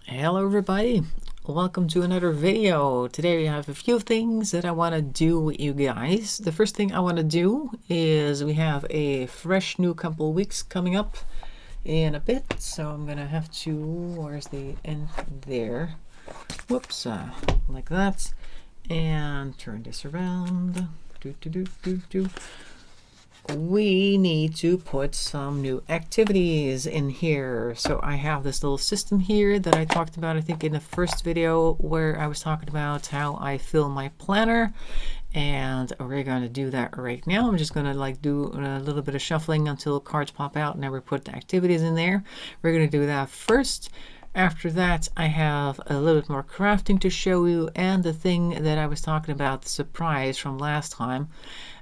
Hello everybody, welcome to another video. Today we have a few things that I want to do with you guys. The first thing I want to do is we have a fresh new couple weeks coming up in a bit, so I'm gonna have to, where's the end there, whoops, like that, and turn this around. We need to put some new activities in here. So I have this little system here that I talked about, I think in the first video, where I was talking about how I fill my planner, and we're going to do that right now. I'm just going to do a little bit of shuffling until cards pop out and then we put the activities in there. We're going to do that first. After that, I have a little bit more crafting to show you, and the thing that I was talking about, the surprise from last time.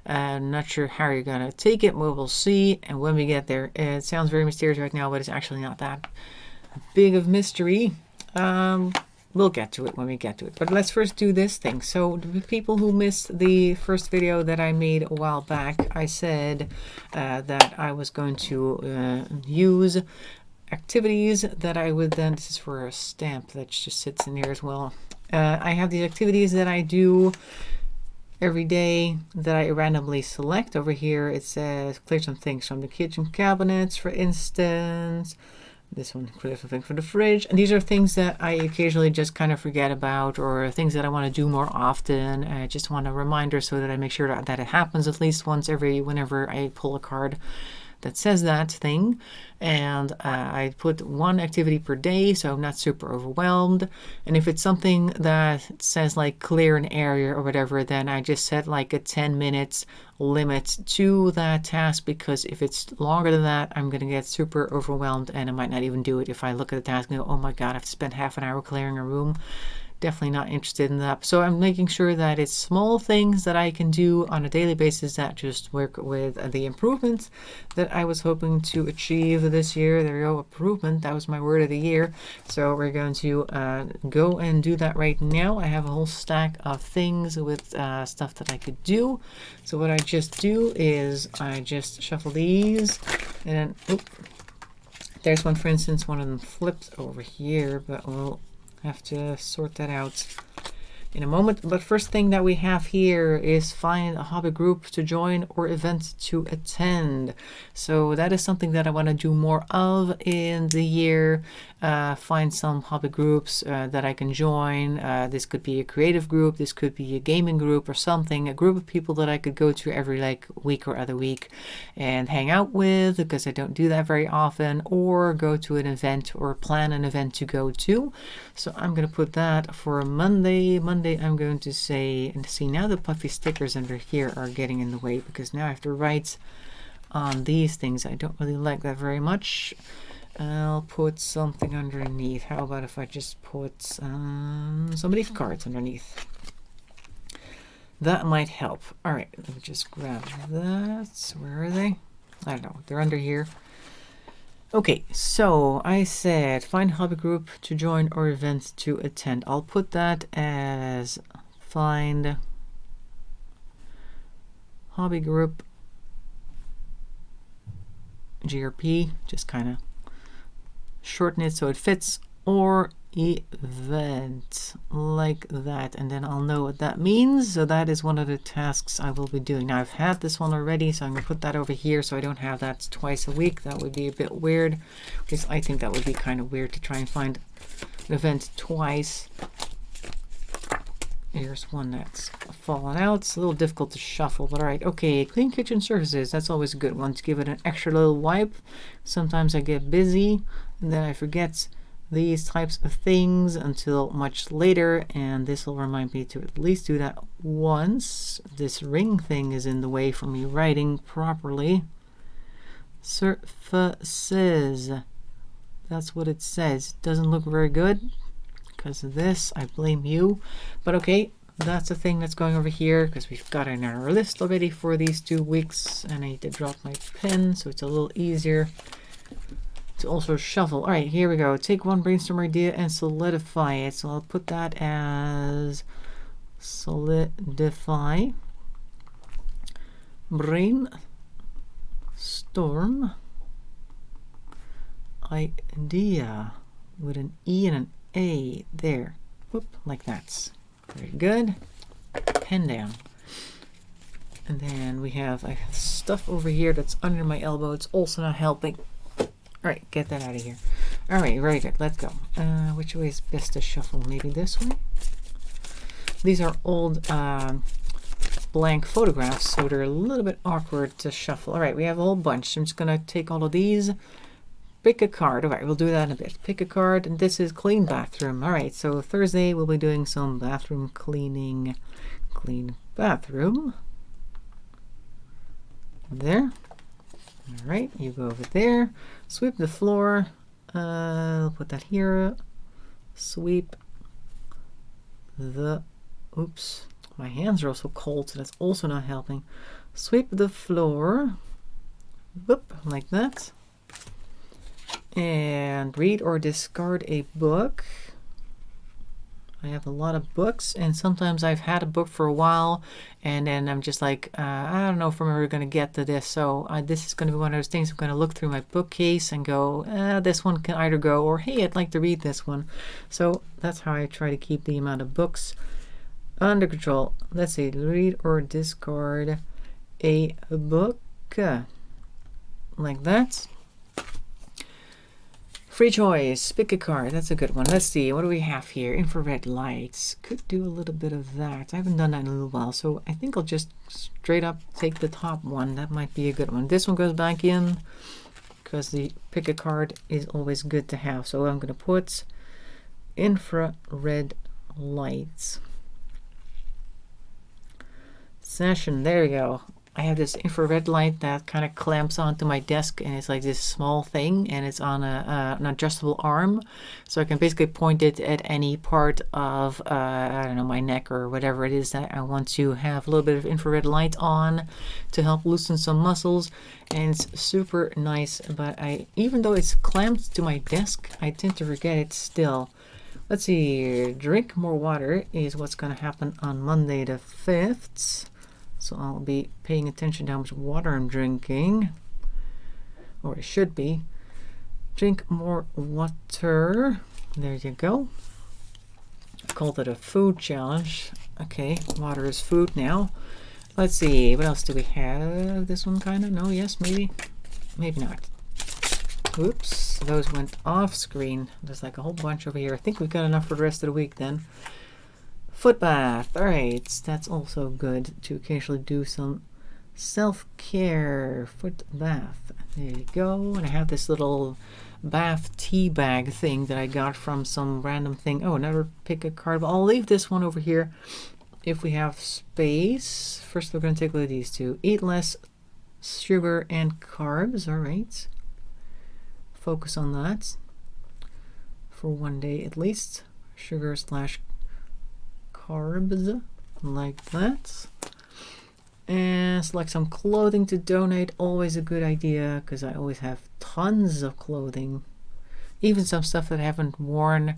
I'm not sure how you're gonna take it, but we'll see. And when we get there, it sounds very mysterious right now, but it's actually not that big of mystery. We'll get to it when we get to it. But let's first do this thing. So the people who missed the first video that I made a while back, I said that I was going to use activities that I would then, this is for a stamp that just sits in here as well. I have these activities that I do every day that I randomly select. Over here it says clear some things from the kitchen cabinets, for instance. This one, clear something for the fridge. And these are things that I occasionally just kind of forget about, or things that I want to do more often. I just want a reminder so that I make sure that it happens at least once whenever I pull a card that says that thing. And I put one activity per day, so I'm not super overwhelmed. And if it's something that says like clear an area or whatever, then I just set like a 10 minutes limit to that task, because if it's longer than that, I'm going to get super overwhelmed and I might not even do it. If I look at the task and go, oh my god, I have to spend half an hour clearing a room, definitely not interested in that. So I'm making sure that it's small things that I can do on a daily basis that just work with the improvements that I was hoping to achieve this year. There we go, improvement, that was my word of the year. So we're going to go and do that right now. I have a whole stack of things with stuff that I could do. So what I just do is I just shuffle these, and then, there's one, for instance, one of them flipped over here, but we'll have to sort that out in a moment. But first thing that we have here is find a hobby group to join or event to attend. So that is something that I want to do more of in the year. Find some hobby groups that I can join. This could be a creative group, this could be a gaming group or something, a group of people that I could go to every week or other week and hang out with, because I don't do that very often, or go to an event or plan an event to go to. So I'm going to put that for Monday. I'm going to say, and see, now the puffy stickers under here are getting in the way, because now I have to write on these things. I don't really like that very much. I'll put something underneath. How about if I just put some leaf cards underneath? That might help. All right, let me just grab that. Where are they? I don't know. They're under here. Okay, so I said find hobby group to join or event to attend. I'll put that as find hobby group GRP, just kind of shorten it so it fits, or event, like that, and then I'll know what that means. So that is one of the tasks I will be doing. Now I've had this one already, so I'm going to put that over here so I don't have that twice a week. That would be a bit weird, because I think that would be kind of weird to try and find an event twice. Here's one that's fallen out. It's a little difficult to shuffle, but all right. Okay, clean kitchen surfaces. That's always a good one to give it an extra little wipe. Sometimes I get busy and then I forget these types of things until much later, and this will remind me to at least do that once. This ring thing is in the way for me writing properly. Surfaces. That's what it says. It doesn't look very good. Because of this, I blame you. But okay, that's the thing that's going over here, because we've got it in our list already for these 2 weeks, and I need to drop my pen so it's a little easier to also shuffle. All right, here we go. Take one brainstorm idea and solidify it. So I'll put that as solidify. Brainstorm idea with an E and an A. There. Whoop, like that. Very good. Pen down. And then I have stuff over here that's under my elbow. It's also not helping. All right, get that out of here. All right, very good. Let's go. Which way is best to shuffle? Maybe this way? These are old blank photographs, so they're a little bit awkward to shuffle. All right, we have a whole bunch. I'm just going to take all of these. Pick a card. All right, we'll do that in a bit. Pick a card, and this is clean bathroom. All right, so Thursday we'll be doing some bathroom cleaning. Clean bathroom. There. All right, you go over there. Sweep the floor. I'll put that here. Sweep the... Oops. My hands are also cold, so that's also not helping. Sweep the floor. Boop, like that. And read or discard a book. I have a lot of books, and sometimes I've had a book for a while, and then I'm just like, I don't know if I'm ever going to get to this, so this is going to be one of those things. I'm going to look through my bookcase and go, this one can either go, or hey, I'd like to read this one. So that's how I try to keep the amount of books under control. Let's see, read or discard a book. Like that. Free choice, pick a card. That's a good one. Let's see, what do we have here? Infrared lights. Could do a little bit of that. I haven't done that in a little while, so I think I'll just straight up take the top one. That might be a good one. This one goes back in because the pick a card is always good to have. So I'm going to put infrared lights. Session, there we go. I have this infrared light that kind of clamps onto my desk, and it's like this small thing, and it's on an adjustable arm, so I can basically point it at any part of I don't know, my neck or whatever it is that I want to have a little bit of infrared light on to help loosen some muscles. And it's super nice, but even though it's clamped to my desk, I tend to forget it still. Let's see, drink more water is what's going to happen on Monday the 5th. So I'll be paying attention to how much water I'm drinking, or I should be. Drink more water. There you go. I called it a food challenge. Okay, water is food now. Let's see, what else do we have? This one kind of? No, yes, maybe. Maybe not. Oops, those went off screen. There's like a whole bunch over here. I think we've got enough for the rest of the week then. Foot bath. All right, that's also good to occasionally do some self-care. Foot bath. There you go. And I have this little bath tea bag thing that I got from some random thing. Oh, another pick a card. But I'll leave this one over here if we have space. First, we're going to take a look at these two. Eat less sugar and carbs. All right. Focus on that for one day at least. Sugar / carbs, like that. And select some clothing to donate. Always a good idea, because I always have tons of clothing, even some stuff that I haven't worn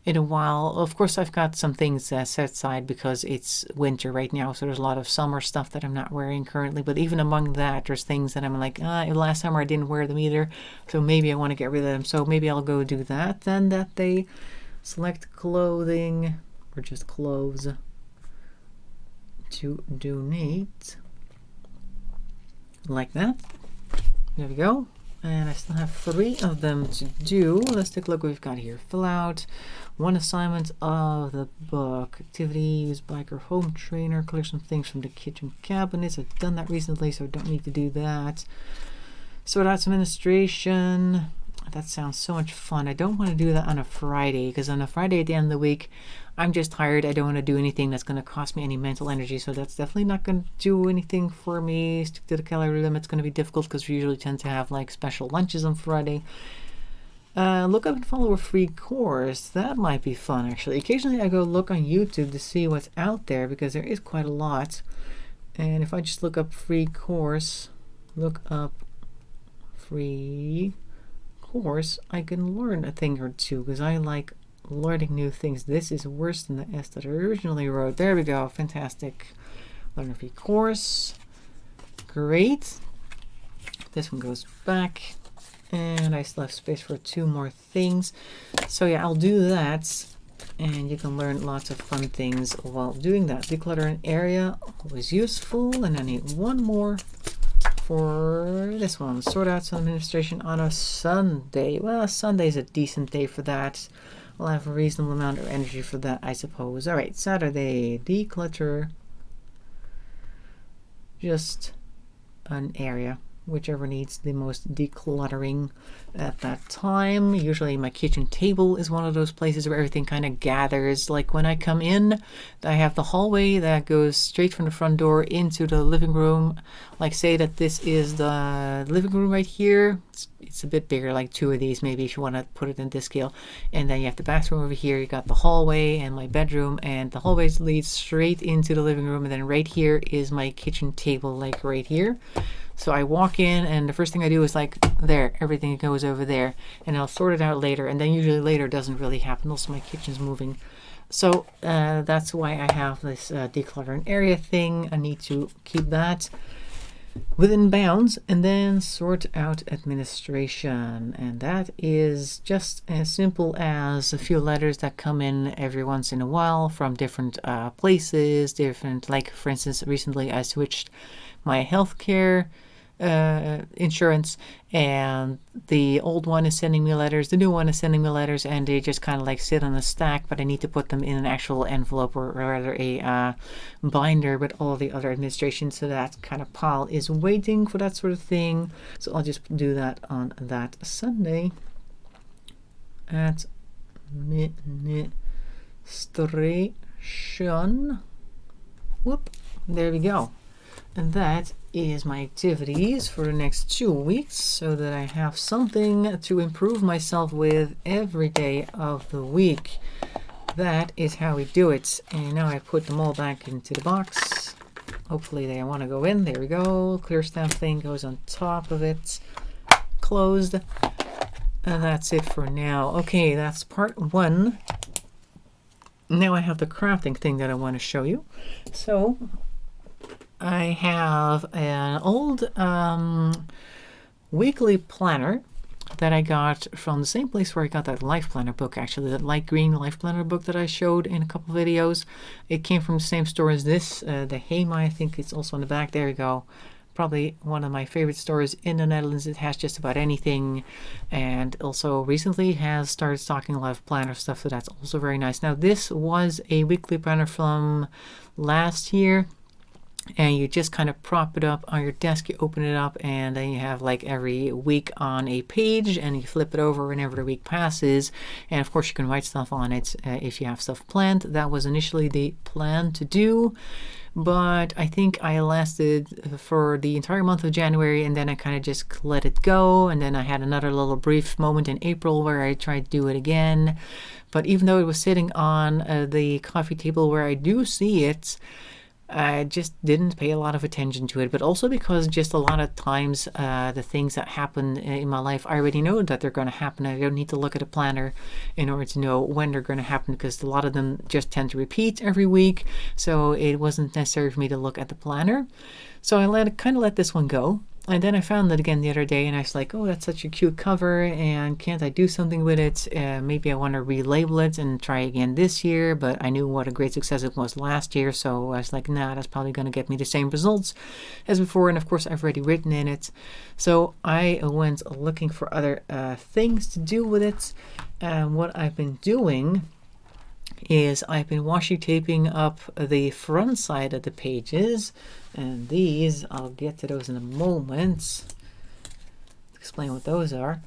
in a while. Of course, I've got some things set aside because it's winter right now, so there's a lot of summer stuff that I'm not wearing currently. But even among that, there's things that I'm like, last summer I didn't wear them either, so maybe I want to get rid of them. So maybe I'll go do that then that day. Select clothing, or just clothes, to donate, like that. There we go. And I still have 3 of them to do. Let's take a look what we've got here. Fill out one assignment of the book. Activity, use bike or home trainer. Clear some things from the kitchen cabinets. I've done that recently, so I don't need to do that. Sort out some administration. That sounds so much fun. I don't want to do that on a Friday, because on a Friday at the end of the week, I'm just tired. I don't want to do anything that's going to cost me any mental energy, so that's definitely not going to do anything for me. Stick to the calorie limit. It's going to be difficult because we usually tend to have like special lunches on Friday. Look up and follow a free course. That might be fun, actually. Occasionally I go look on YouTube to see what's out there, because there is quite a lot. And if I just look up free course, look up free course, I can learn a thing or two, because I like learning new things. This is worse than the S that I originally wrote. There we go. Fantastic. Learn a free course. Great. This one goes back. And I still have space for 2 more things. So yeah, I'll do that. And you can learn lots of fun things while doing that. Declutter an area, always useful. And I need 1 more for this one. Sort out some administration on a Sunday. Well, Sunday is a decent day for that. I'll have a reasonable amount of energy for that, I suppose. All right, Saturday, declutter just an area, whichever needs the most decluttering at that time. Usually my kitchen table is one of those places where everything kind of gathers. Like when I come in, I have the hallway that goes straight from the front door into the living room. Like say that this is the living room right here. It's a bit bigger, like 2 of these maybe if you want to put it in this scale. And then you have the bathroom over here. You got the hallway and my bedroom, and the hallway leads straight into the living room. And then right here is my kitchen table, like right here. So I walk in and the first thing I do is like there, everything goes over there, and I'll sort it out later. And then usually later doesn't really happen. Also my kitchen's moving. So that's why I have this declutter an area thing. I need to keep that within bounds, and then sort out administration. And that is just as simple as a few letters that come in every once in a while from different places, different, like for instance, recently I switched my healthcare insurance, and the old one is sending me letters, the new one is sending me letters, and they just kind of like sit on a stack, but I need to put them in an actual envelope, or rather a binder with all the other administration. So that kind of pile is waiting for that sort of thing. So I'll just do that on that Sunday. Administration. Whoop, there we go. And that is my activities for the next 2 weeks, so that I have something to improve myself with every day of the week. That is how we do it. And now I put them all back into the box. Hopefully they want to go in. There we go. Clear stamp thing goes on top of it. Closed. And that's it for now. Okay, that's part 1. Now I have the crafting thing that I want to show you. So I have an old weekly planner that I got from the same place where I got that life planner book, actually, that light green life planner book that I showed in a couple of videos. It came from the same store as this, the Hema, I think it's also on the back. There you go. Probably one of my favorite stores in the Netherlands. It has just about anything, and also recently has started stocking a lot of planner stuff, so that's also very nice. Now this was a weekly planner from last year, and you just kind of prop it up on your desk, you open it up, and then you have like every week on a page, and you flip it over whenever the week passes. And of course you can write stuff on it if you have stuff planned. That was initially the plan to do, but I think I lasted for the entire month of January, and then I kind of just let it go. And then I had another little brief moment in April where I tried to do it again. But even though it was sitting on the coffee table where I do see it, I just didn't pay a lot of attention to it. But also because just a lot of times the things that happen in my life, I already know that they're going to happen. I don't need to look at a planner in order to know when they're going to happen, because a lot of them just tend to repeat every week. So it wasn't necessary for me to look at the planner. So I kind of let this one go. And then I found it again the other day, and I was like, oh, that's such a cute cover, and can't I do something with it? Maybe I want to relabel it and try again this year, but I knew what a great success it was last year, so I was like, nah, that's probably going to get me the same results as before. And of course I've already written in it, so I went looking for other things to do with it. What I've been doing is I've been washi taping up the front side of the pages, and these, I'll get to those in a moment, explain what those are,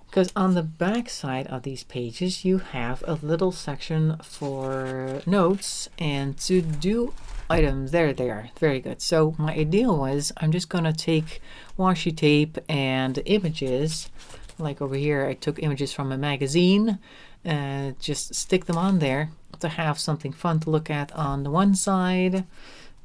because on the back side of these pages you have a little section for notes and to do items. There they are. Very good. So my idea was I'm just going to take washi tape and images, like over here I took images from a magazine, just stick them on there to have something fun to look at on the one side,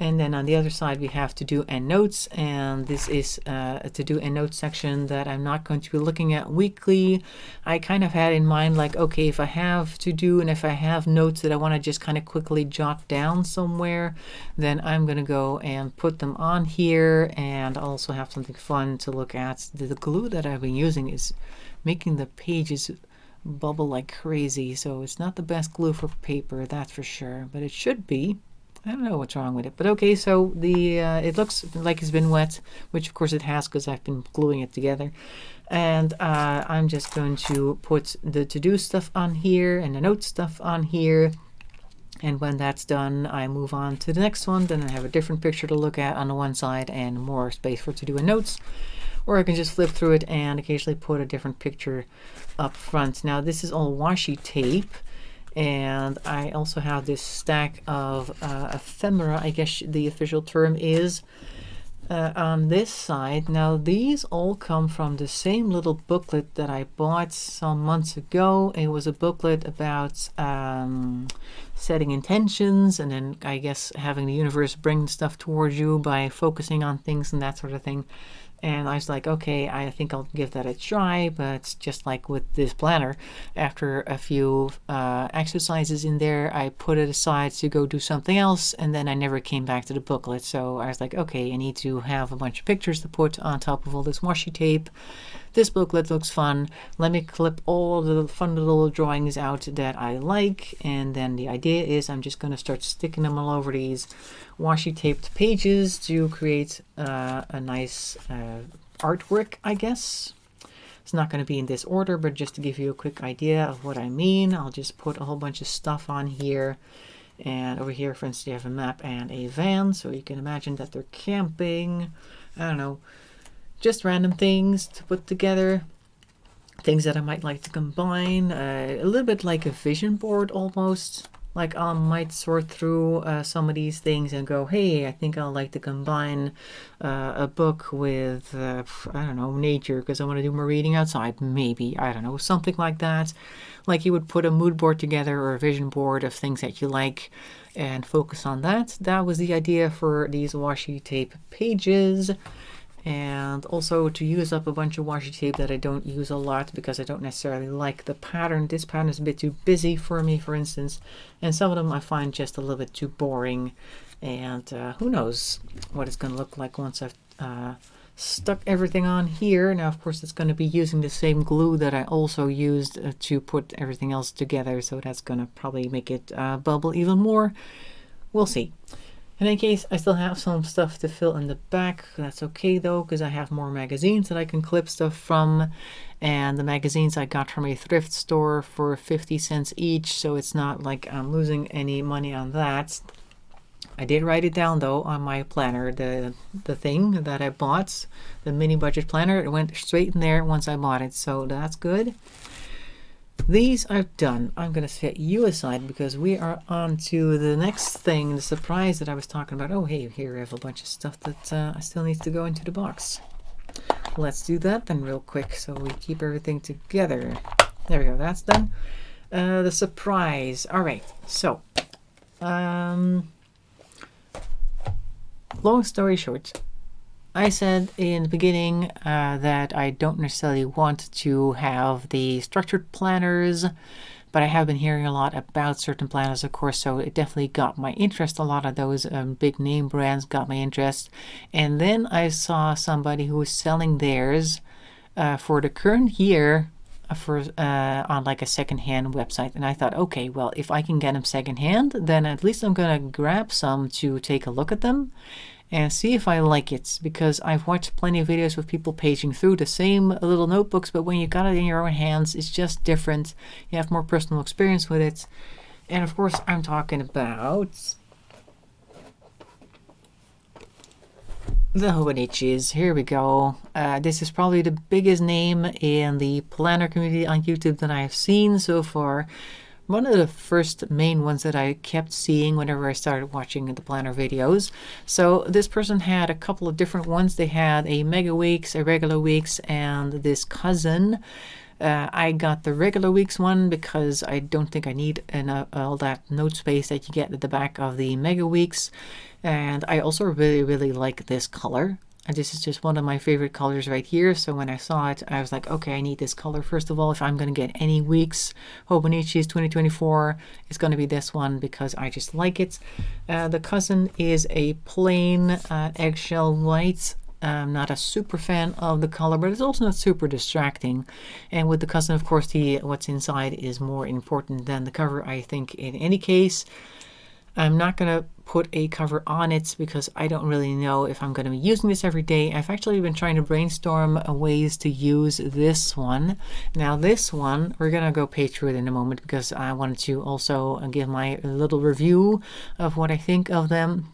And then on the other side, we have to do endnotes, and this is a to do endnotes section that I'm not going to be looking at weekly. I kind of had in mind, like, okay, if I have to do and if I have notes that I want to just kind of quickly jot down somewhere, then I'm going to go and put them on here, and also have something fun to look at. The glue that I've been using is making the pages bubble like crazy, so it's not the best glue for paper, that's for sure, but it should be. I don't know what's wrong with it, but okay. So the it looks like it's been wet, which of course it has because I've been gluing it together. And I'm just going to put the to-do stuff on here and the note stuff on here. And when that's done, I move on to the next one. Then I have a different picture to look at on the one side and more space for to-do and notes. Or I can just flip through it and occasionally put a different picture up front. Now this is all washi tape. And I also have this stack of ephemera, I guess the official term is, on this side. Now these all come from the same little booklet that I bought some months ago. It was a booklet about setting intentions, and then I guess having the universe bring stuff towards you by focusing on things and that sort of thing. And I was like, okay, I think I'll give that a try. But just like with this planner, after a few exercises in there, I put it aside to go do something else, and then I never came back to the booklet. So I was like, okay, I need to have a bunch of pictures to put on top of all this washi tape. This booklet looks fun. Let me clip all the fun little drawings out that I like, and then the idea is I'm just going to start sticking them all over these washi taped pages to create a nice artwork, I guess. It's not going to be in this order, but just to give you a quick idea of what I mean, I'll just put a whole bunch of stuff on here. And over here, for instance, you have a map and a van, so you can imagine that they're camping. I don't know, just random things to put together, things that I might like to combine, a little bit like a vision board almost. Like I might sort through some of these things and go, hey, I think I'll like to combine a book with, I don't know, nature, because I want to do more reading outside, maybe, I don't know, something like that. Like you would put a mood board together or a vision board of things that you like and focus on that. That was the idea for these washi tape pages. And also to use up a bunch of washi tape that I don't use a lot because I don't necessarily like the pattern. This pattern is a bit too busy for me, for instance, and some of them I find just a little bit too boring. And who knows what it's going to look like once I've stuck everything on here. Now, of course, it's going to be using the same glue that I also used to put everything else together, so that's going to probably make it bubble even more. We'll see. In any case, I still have some stuff to fill in the back. That's okay though, because I have more magazines that I can clip stuff from. And the magazines I got from a thrift store for 50 cents each, so it's not like I'm losing any money on that. I did write it down though on my planner, the thing that I bought, the mini budget planner. It went straight in there once I bought it, so that's good. These I've done. I'm going to set you aside because we are on to the next thing, the surprise that I was talking about. Oh, hey, here I have a bunch of stuff that I still need to go into the box. Let's do that then real quick so we keep everything together. There we go, that's done. The surprise. All right, so long story short, I said in the beginning that I don't necessarily want to have the structured planners, but I have been hearing a lot about certain planners, of course, so it definitely got my interest. A lot of those big name brands got my interest. And then I saw somebody who was selling theirs for the current year on like a secondhand website, and I thought, okay, well, if I can get them secondhand, then at least I'm gonna grab some to take a look at them and see if I like it, because I've watched plenty of videos with people paging through the same little notebooks, but when you got it in your own hands, it's just different. You have more personal experience with it. And of course, I'm talking about the Hobonichis. Here we go. This is probably the biggest name in the planner community on YouTube that I have seen so far. One of the first main ones that I kept seeing whenever I started watching the planner videos. So this person had a couple of different ones. They had a Mega Weeks, a Regular Weeks, and this cousin. I got the regular weeks one because I don't think I need all that note space that you get at the back of the Mega Weeks. And I also really like this color. And this is just one of my favorite colors right here. So when I saw it, I was like, okay, I need this color. First of all, if I'm going to get any weeks, Hobonichi's 2024, it's going to be this one because I just like it. The cousin is a plain eggshell white. I'm not a super fan of the color, but it's also not super distracting. And with the cousin, of course, what's inside is more important than the cover, I think, in any case. I'm not going to put a cover on it because I don't really know if I'm going to be using this every day. I've actually been trying to brainstorm ways to use this one. Now this one, we're going to go page through it in a moment because I wanted to also give my little review of what I think of them.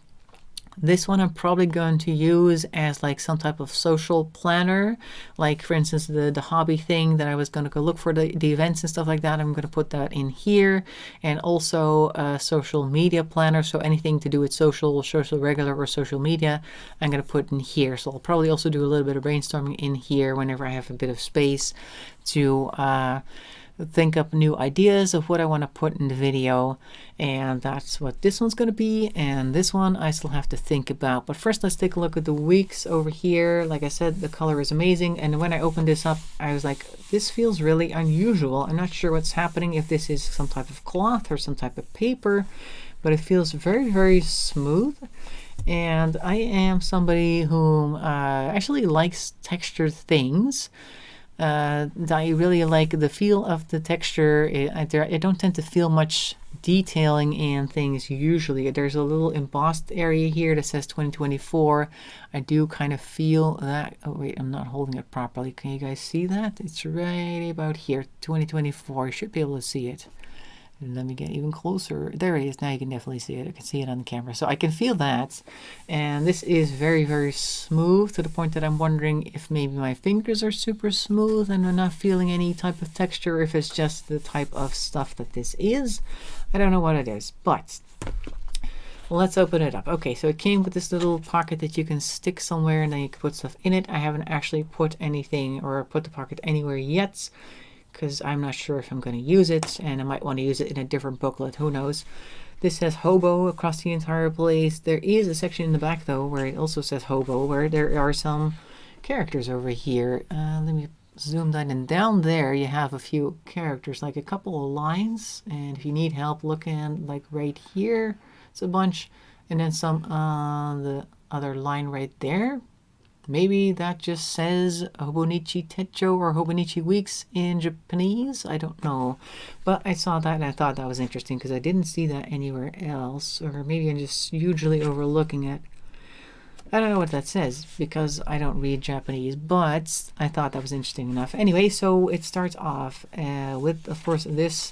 This one I'm probably going to use as like some type of social planner, like for instance the hobby thing that I was going to go look for the events and stuff like that. I'm going to put that in here, and also a social media planner, so anything to do with social regular or social media I'm going to put in here. So I'll probably also do a little bit of brainstorming in here whenever I have a bit of space to think up new ideas of what I want to put in the video. And that's what this one's going to be, and this one I still have to think about. But first let's take a look at the weeks over here. Like I said, the color is amazing, and when I opened this up I was like, this feels really unusual. I'm not sure what's happening, if this is some type of cloth or some type of paper, but it feels very smooth. And I am somebody who actually likes textured things. I really like the feel of the texture. I don't tend to feel much detailing in things usually. There's a little embossed area here that says 2024. I do kind of feel that. Oh wait, I'm not holding it properly. Can you guys see that? It's right about here, 2024. You should be able to see it. Let me get even closer. There it is. Now you can definitely see it. I can see it on the camera. So I can feel that. And this is very smooth, to the point that I'm wondering if maybe my fingers are super smooth and I'm not feeling any type of texture, or if it's just the type of stuff that this is. I don't know what it is, but let's open it up. Okay, so it came with this little pocket that you can stick somewhere and then you can put stuff in it. I haven't actually put anything or put the pocket anywhere yet, because I'm not sure if I'm going to use it, and I might want to use it in a different booklet, who knows. This says hobo across the entire place. There is a section in the back though where it also says hobo, where there are some characters over here. Let me zoom that in. Down there you have a few characters, like a couple of lines, and if you need help looking, like right here it's a bunch, and then some on the other line right there. Maybe that just says Hobonichi Techo or Hobonichi Weeks in Japanese. I don't know. But I saw that and I thought that was interesting because I didn't see that anywhere else. Or maybe I'm just hugely overlooking it. I don't know what that says because I don't read Japanese, but I thought that was interesting enough. Anyway, so it starts off with, of course, this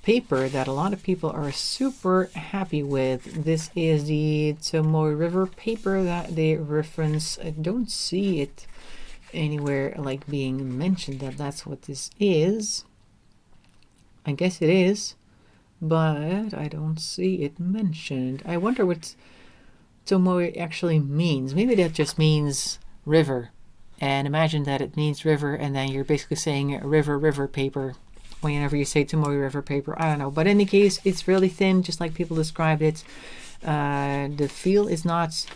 paper that a lot of people are super happy with. This is the Tomoe River paper that they reference. I don't see it anywhere like being mentioned that that's what this is. I guess it is, but I don't see it mentioned. I wonder what Tomoe actually means. Maybe that just means river, and imagine that it means river and then you're basically saying river paper whenever you say Tomoe River paper. I don't know, but in any case, it's really thin, just like people described it. The feel is not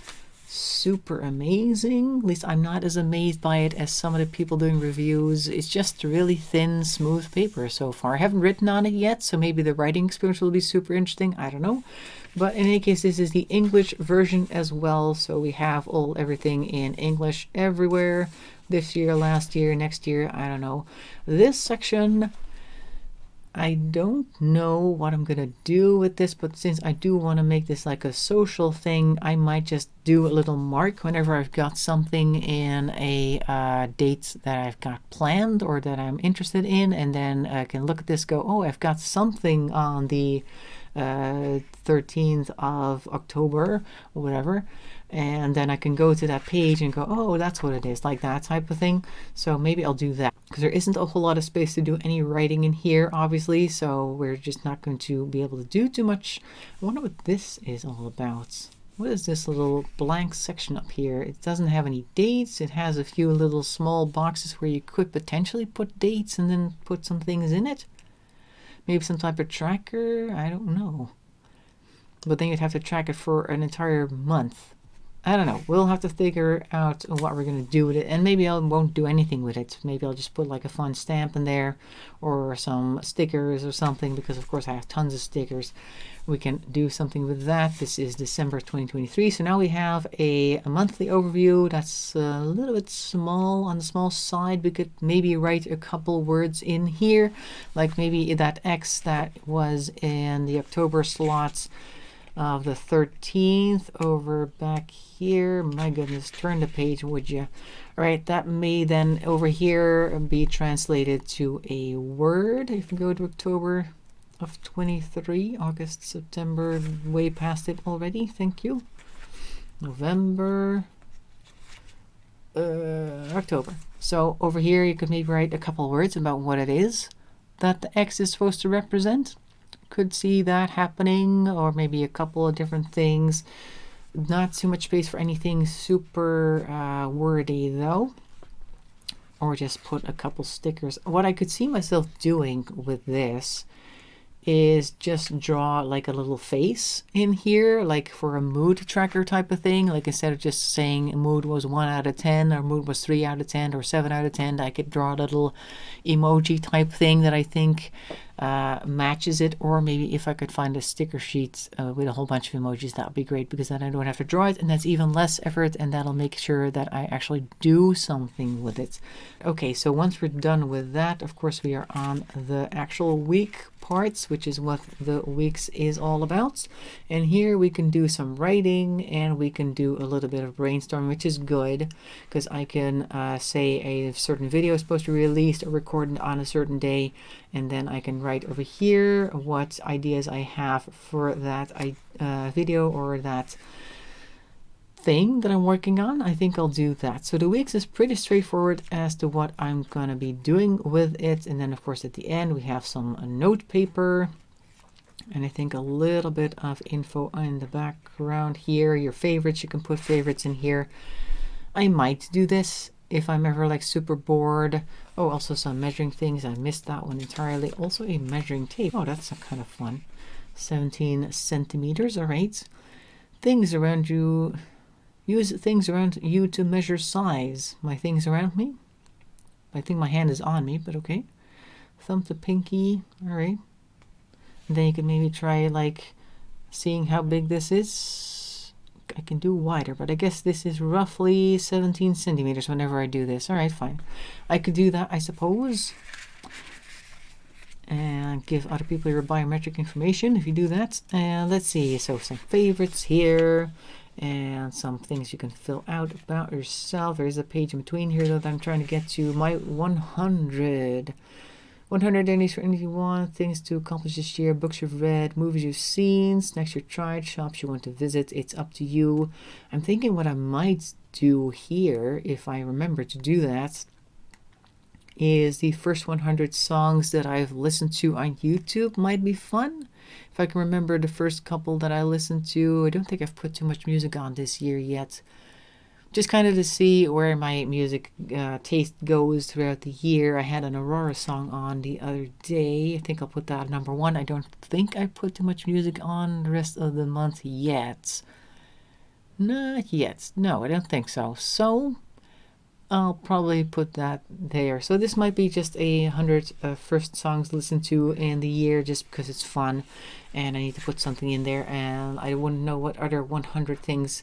super amazing. At least I'm not as amazed by it as some of the people doing reviews. It's just really thin, smooth paper so far. I haven't written on it yet, so maybe the writing experience will be super interesting. I don't know. But in any case, this is the English version as well. So we have everything in English everywhere. This year, last year, next year, I don't know. This section, I don't know what I'm gonna do with this, but since I do want to make this like a social thing, I might just do a little mark whenever I've got something in a date that I've got planned or that I'm interested in, and then I can look at this, go, oh, I've got something on the 13th of October or whatever, and then I can go to that page and go, oh, that's what it is, like that type of thing. So maybe I'll do that, because there isn't a whole lot of space to do any writing in here, obviously, so we're just not going to be able to do too much. I wonder what this is all about. what is this little blank section up here? It doesn't have any dates. It has a few little small boxes where you could potentially put dates and then put some things in it. Maybe some type of tracker. I don't know. But then you'd have to track it for an entire month. I don't know. We'll have to figure out what we're going to do with it. And maybe I won't do anything with it. Maybe I'll just put like a fun stamp in there or some stickers or something, because of course I have tons of stickers. We can do something with that. This is December 2023. So now we have a monthly overview. That's a little bit small, on the small side. We could maybe write a couple words in here, like maybe that X that was in the October slots of the 13th over back here. My goodness, turn the page, would you? All right, that may then over here be translated to a word. If you go to October of 23, August, September, way past it already. Thank you. November, October. So over here you could maybe write a couple words about what it is that the X is supposed to represent. Could see that happening, or maybe a couple of different things. Not too much space for anything super wordy though. Or just put a couple stickers. What I could see myself doing with this is just draw like a little face in here, like for a mood tracker type of thing. Like instead of just saying mood was 1 out of 10 or mood was 3 out of 10 or 7 out of 10, I could draw a little emoji type thing that I think matches it. Or maybe if I could find a sticker sheet with a whole bunch of emojis, that would be great, because then I don't have to draw it, and that's even less effort, and that'll make sure that I actually do something with it. Okay, so once we're done with that, of course we are on the actual week parts, which is what the weeks is all about. And here we can do some writing, and we can do a little bit of brainstorming, which is good, because I can say a certain video is supposed to be released or recorded on a certain day, and then I can write over here what ideas I have for that video or that thing that I'm working on. I think I'll do that. So the weeks is pretty straightforward as to what I'm gonna be doing with it. And then of course at the end we have some note paper, and I think a little bit of info in the background here. Your favorites, you can put favorites in here. I might do this if I'm ever like super bored. Oh, also some measuring things. I missed that one entirely. Also a measuring tape. Oh, that's kind of fun. 17 centimeters. All right. Things around you. Use things around you to measure size. My things around me. I think my hand is on me, but okay. Thumb to pinky. All right. And then you can maybe try like seeing how big this is. I can do wider, but I guess this is roughly 17 centimeters whenever I do this. All right, fine. I could do that, I suppose. And give other people your biometric information if you do that. And let's see, so some favorites here. And some things you can fill out about yourself. There is a page in between here that I'm trying to get to. My 100 days for anything you want, things to accomplish this year, books you've read, movies you've seen, snacks you've tried, shops you want to visit. It's up to you. I'm thinking what I might do here, if I remember to do that, is the first 100 songs that I've listened to on YouTube might be fun. If I can remember the first couple that I listened to. I don't think I've put too much music on this year yet. Just kind of to see where my music taste goes throughout the year. I had an Aurora song on the other day. I think I'll put that at number 1. I don't think I put too much music on the rest of the month yet. Not yet. No, I don't think so. So I'll probably put that there. So this might be just 100 first songs listened to in the year, just because it's fun and I need to put something in there, and I wouldn't know what other 100 things,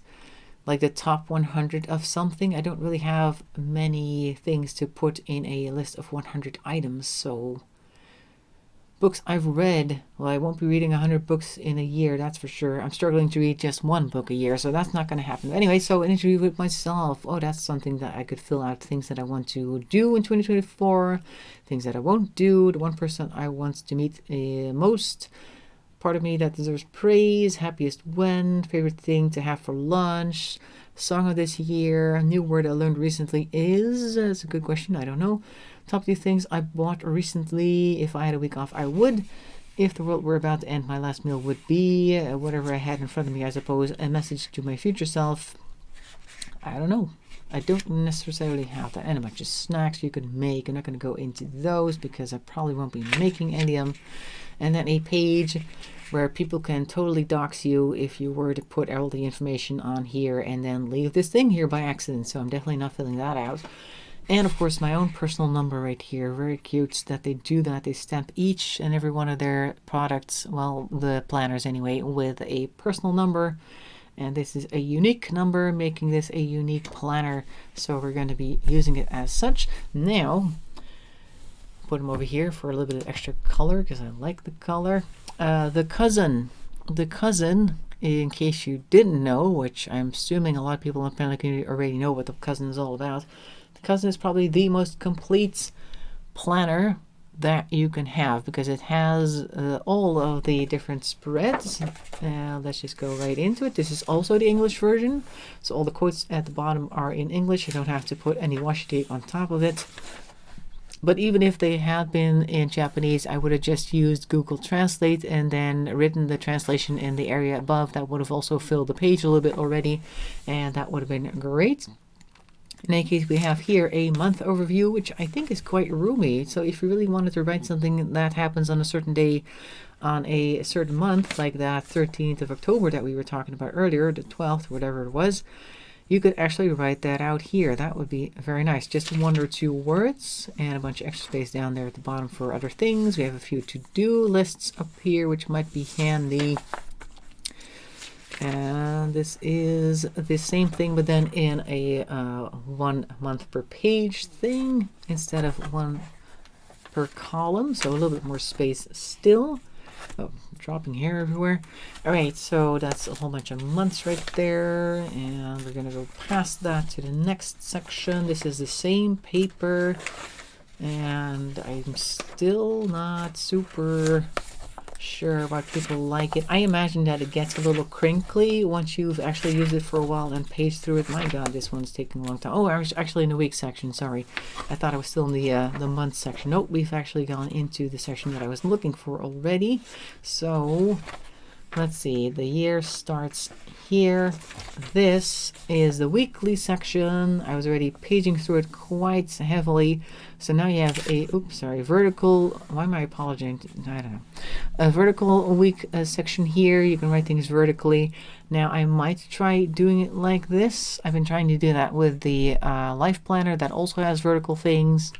like the top 100 of something. I don't really have many things to put in a list of 100 items. So books I've read, well, I won't be reading 100 books in a year, that's for sure. I'm struggling to read just 1 book a year, so that's not going to happen. Anyway, so an interview with myself. Oh, that's something that I could fill out. Things that I want to do in 2024, things that I won't do, the one person I want to meet most, part of me that deserves praise, happiest when, favorite thing to have for lunch, song of this year, new word I learned recently is, that's a good question, I don't know. Top 2 things I bought recently. If I had a week off, I would. if the world were about to end, my last meal would be whatever I had in front of me, I suppose. A message to my future self. I don't know. I don't necessarily have that. And a bunch of snacks you can make. I'm not going to go into those because I probably won't be making any of them. And then a page where people can totally dox you if you were to put all the information on here and then leave this thing here by accident. So I'm definitely not filling that out. And of course my own personal number right here. Very cute that they do that. They stamp each and every one of their products, well, the planners anyway, with a personal number. And this is a unique number, making this a unique planner. So we're going to be using it as such. Now, put them over here for a little bit of extra color because I like the color. The cousin, in case you didn't know, which I'm assuming a lot of people in the planner community already know what the cousin is all about. The cousin is probably the most complete planner that you can have because it has all of the different spreads. Let's just go right into it. This is also the English version, so all the quotes at the bottom are in English. You don't have to put any washi tape on top of it. But even if they had been in Japanese, I would have just used Google Translate and then written the translation in the area above. That would have also filled the page a little bit already, and that would have been great. In any case, we have here a month overview, which I think is quite roomy. So if you really wanted to write something that happens on a certain day, on a certain month, like that 13th of October that we were talking about earlier, the 12th, whatever it was, you could actually write that out here. That would be very nice. Just 1 or 2 words and a bunch of extra space down there at the bottom for other things. We have a few to-do lists up here, which might be handy. And this is the same thing, but then in a 1 month per page thing instead of 1 per column. So a little bit more space still. Oh, dropping hair everywhere. All right, so that's a whole bunch of months right there. And we're going to go past that to the next section. This is the same paper. And I'm still not super sure why people like it. I imagine that it gets a little crinkly once you've actually used it for a while and paged through it. My God, this one's taking a long time. Oh, I was actually in the week section. Sorry, I thought I was still in the month section. Nope, we've actually gone into the section that I was looking for already. So let's see. The year starts here. This is the weekly section. I was already paging through it quite heavily. So now you have a, vertical, why am I apologizing? I don't know. A vertical week section here. You can write things vertically. Now I might try doing it like this. I've been trying to do that with the life planner that also has vertical things.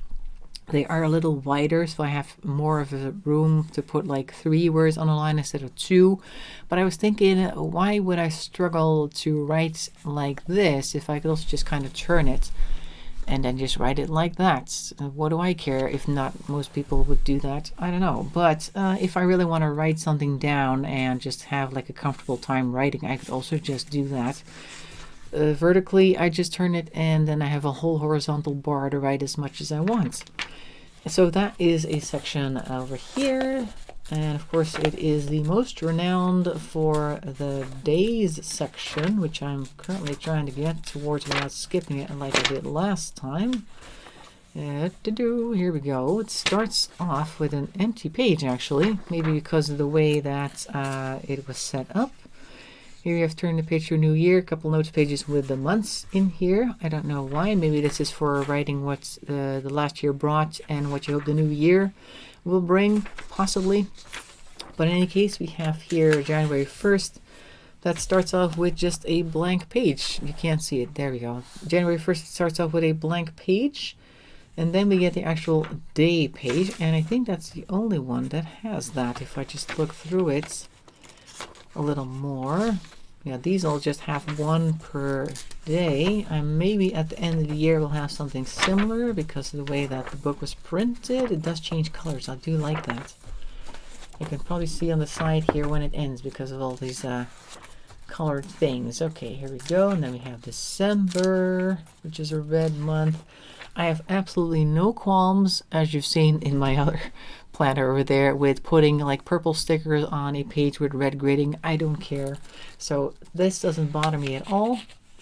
They are a little wider, so I have more of a room to put like 3 words on a line instead of 2. But I was thinking, why would I struggle to write like this if I could also just kind of turn it and then just write it like that? What do I care if not most people would do that? I don't know. But if I really want to write something down and just have like a comfortable time writing, I could also just do that. Vertically, I just turn it and then I have a whole horizontal bar to write as much as I want. So that is a section over here. And of course it is the most renowned for the days section, which I'm currently trying to get towards without skipping it like I did last time. Here we go. It starts off with an empty page actually, maybe because of the way that it was set up. Here you have turned the page to a new year, a couple notes pages with the months in here. I don't know why. Maybe this is for writing what the last year brought and what you hope the new year will bring, possibly. But in any case, we have here January 1st. That starts off with just a blank page. You can't see it. There we go. January 1st starts off with a blank page. And then we get the actual day page. And I think that's the only one that has that. If I just look through it a little more. Yeah, these all just have 1 per day. And maybe at the end of the year we'll have something similar because of the way that the book was printed. It does change colors. I do like that. You can probably see on the side here when it ends because of all these colored things. Okay, here we go. And then we have December, which is a red month. I have absolutely no qualms, as you've seen in my other planner over there, with putting like purple stickers on a page with red grading. I don't care. So this doesn't bother me at all.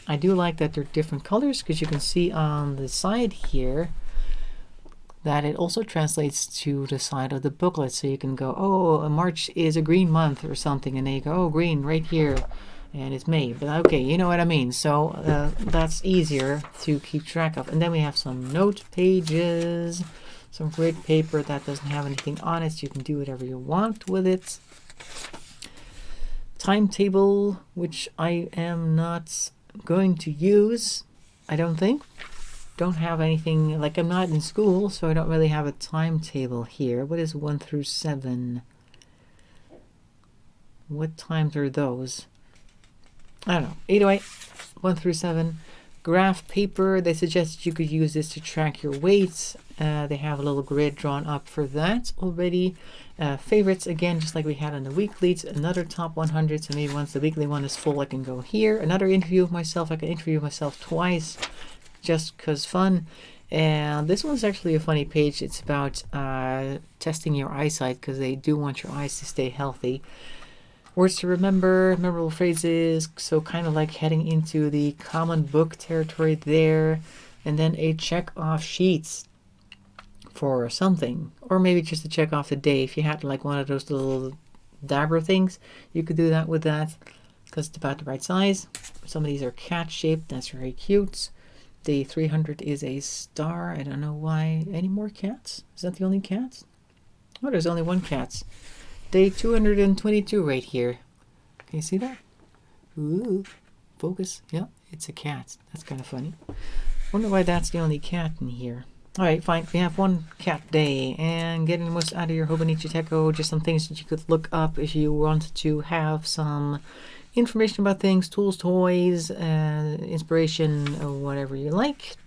I do like that they're different colors because you can see on the side here that it also translates to the side of the booklet. So you can go, oh, March is a green month or something, and then you go, oh, green right here, and it's May. But okay, you know what I mean. So that's easier to keep track of. And then we have some note pages, some grid paper that doesn't have anything on it, so you can do whatever you want with it. Timetable, which I am not going to use, I don't think. Don't have anything, like I'm not in school, so I don't really have a timetable here. What is 1 through 7? What times are those? I don't know. Either way, 1 through 7. Graph paper, they suggested you could use this to track your weights. They have a little grid drawn up for that already. Favorites, again, just like we had on the weeklies. Another top 100, so maybe once the weekly one is full, I can go here. Another interview of myself. I can interview myself twice, just because fun. And this one's actually a funny page. It's about testing your eyesight, because they do want your eyes to stay healthy. Words to remember, memorable phrases, so kind of like heading into the common book territory there. And then a check off sheets for something, or maybe just to check off the day. If you had like one of those little dabber things, you could do that with that, because it's about the right size. Some of these are cat shaped. That's very cute. Day 300 is a star. I don't know why. Any more cats? Is that the only cats? Oh, there's only one cat. Day 222 right here. Can you see that? Ooh, focus. Yeah, it's a cat. That's kind of funny. Wonder why that's the only cat in here. Alright, fine. We have one cat day. And getting the most out of your Hobonichi Techo. Just some things that you could look up if you wanted to have some information about things, tools, toys, inspiration, or whatever you like.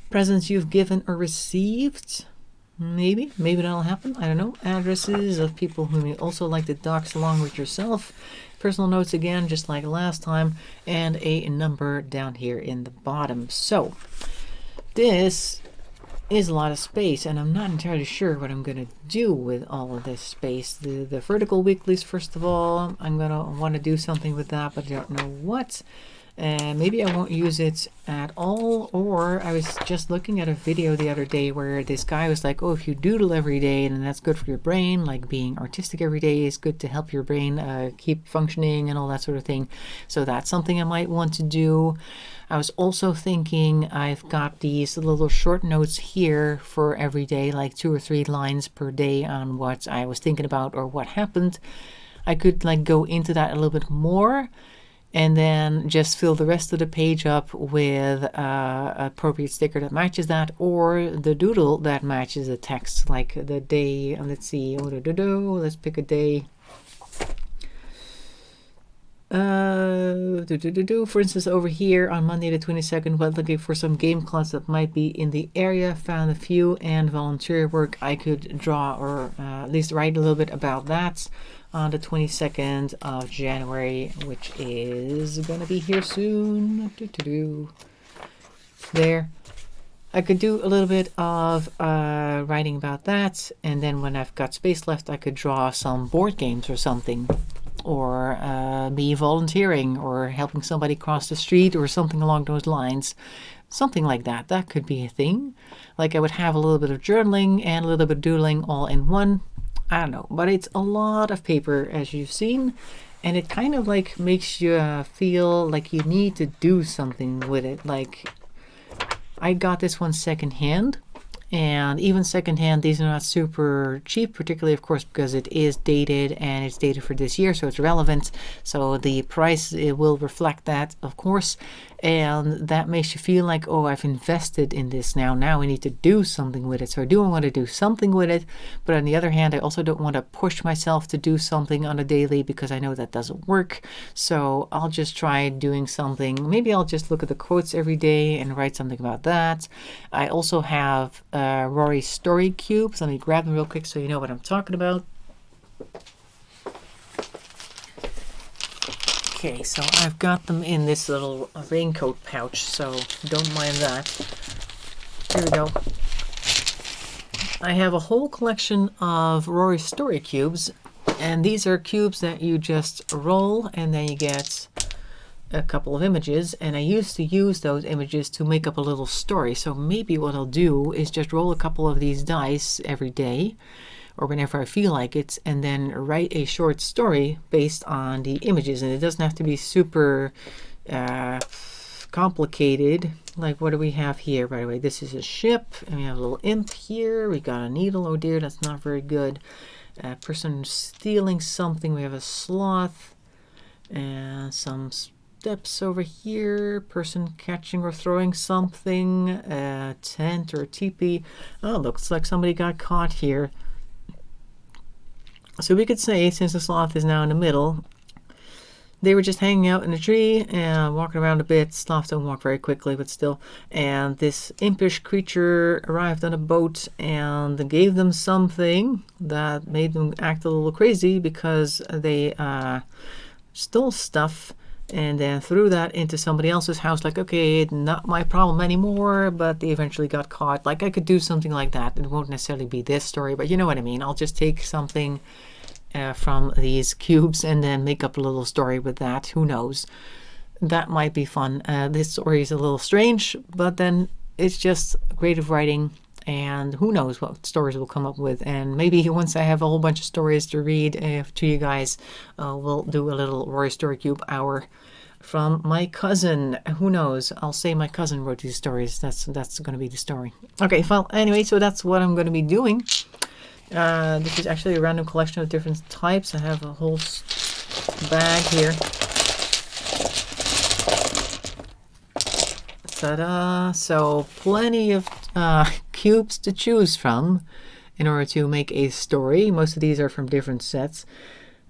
Presents you've given or received. Maybe that'll happen. I don't know. Addresses of people whom you also like to dox along with yourself. Personal notes again, just like last time. And a number down here in the bottom. So, this is a lot of space, and I'm not entirely sure what I'm going to do with all of this space. The vertical weeklies, first of all, I'm going to want to do something with that, but I don't know what. And maybe I won't use it at all. Or I was just looking at a video the other day where this guy was like, oh, if you doodle every day, then that's good for your brain. Like being artistic every day is good to help your brain keep functioning and all that sort of thing. So that's something I might want to do. I was also thinking I've got these little short notes here for every day, like 2 or 3 lines per day on what I was thinking about or what happened. I could like go into that a little bit more, and then just fill the rest of the page up with appropriate sticker that matches that, or the doodle that matches the text, like the day. Let's see, let's pick a day. For instance, over here on Monday the 22nd, while looking for some game clubs that might be in the area, found a few, and volunteer work. I could draw or at least write a little bit about that on the 22nd of January, which is going to be here soon. There. I could do a little bit of writing about that, and then when I've got space left, I could draw some board games or something, or me volunteering or helping somebody cross the street or something along those lines. Something like that. That could be a thing. Like I would have a little bit of journaling and a little bit of doodling all in one. I don't know, but it's a lot of paper, as you've seen, and it kind of like makes you feel like you need to do something with it. Like, I got this one secondhand, and even secondhand, these are not super cheap, particularly, of course, because it is dated, and it's dated for this year, so it's relevant. So the price, it will reflect that, of course, and that makes you feel like, oh, I've invested in this now. Now I need to do something with it. So I do want to do something with it, but on the other hand, I also don't want to push myself to do something on a daily, because I know that doesn't work. So I'll just try doing something. Maybe I'll just look at the quotes every day and write something about that. I also have Rory's story cubes. Let me grab them real quick so you know what I'm talking about. Okay, so I've got them in this little raincoat pouch, so don't mind that. Here we go. I have a whole collection of Rory's story cubes, and these are cubes that you just roll, and then you get a couple of images, and I used to use those images to make up a little story. So maybe what I'll do is just roll a couple of these dice every day or whenever I feel like it, and then write a short story based on the images. And it doesn't have to be super complicated. Like, what do we have here? By the way, this is a ship, and we have a little imp here. We got a needle. Oh dear, that's not very good. A person stealing something. We have a sloth and some steps over here. Person catching or throwing something. A tent or a teepee. Oh, looks like somebody got caught here. So we could say, since the sloth is now in the middle, they were just hanging out in a tree and walking around a bit. Sloths don't walk very quickly, but still. And this impish creature arrived on a boat and gave them something that made them act a little crazy because they stole stuff and then threw that into somebody else's house. Like, okay, not my problem anymore, but they eventually got caught. Like, I could do something like that. It won't necessarily be this story, but you know what I mean. I'll just take something from these cubes and then make up a little story with that. Who knows? That might be fun. This story is a little strange, but then it's just creative writing, and who knows what stories we'll come up with. And maybe once I have a whole bunch of stories to read to you guys, we'll do a little Roy Story Cube hour from my cousin. Who knows? I'll say my cousin wrote these stories. That's going to be the story. Okay, well, anyway, so that's what I'm going to be doing. This is actually a random collection of different types. I have a whole bag here. Ta-da! So plenty of cubes to choose from in order to make a story. Most of these are from different sets.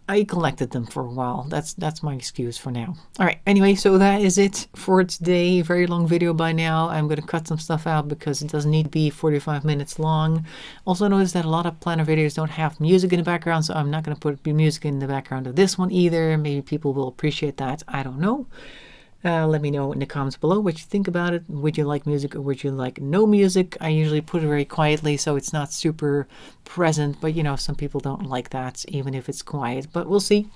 I collected them for a while. That's my excuse for now. All right. Anyway, so that is it for today. Very long video by now. I'm going to cut some stuff out because it doesn't need to be 45 minutes long. Also notice that a lot of planner videos don't have music in the background, so I'm not going to put music in the background of this one either. Maybe people will appreciate that. I don't know. Let me know in the comments below what you think about it. Would you like music or would you like no music? I usually put it very quietly so it's not super present, but you know, some people don't like that even if it's quiet, but we'll see.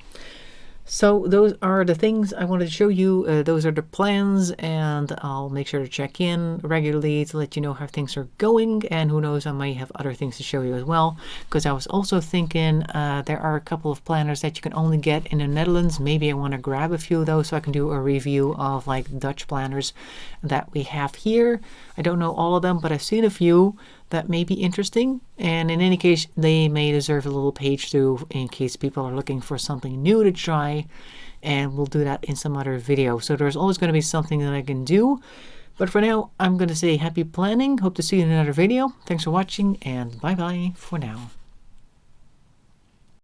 So those are the things I wanted to show you. Those are the plans, and I'll make sure to check in regularly to let you know how things are going, and who knows, I might have other things to show you as well, because I was also thinking there are a couple of planners that you can only get in the Netherlands. Maybe I want to grab a few of those so I can do a review of like Dutch planners that we have here. I don't know all of them, but I've seen a few that may be interesting, and in any case they may deserve a little page through in case people are looking for something new to try, and we'll do that in some other video. So there's always going to be something that I can do, but for now I'm going to say happy planning. Hope to see you in another video. Thanks for watching, and bye bye for now.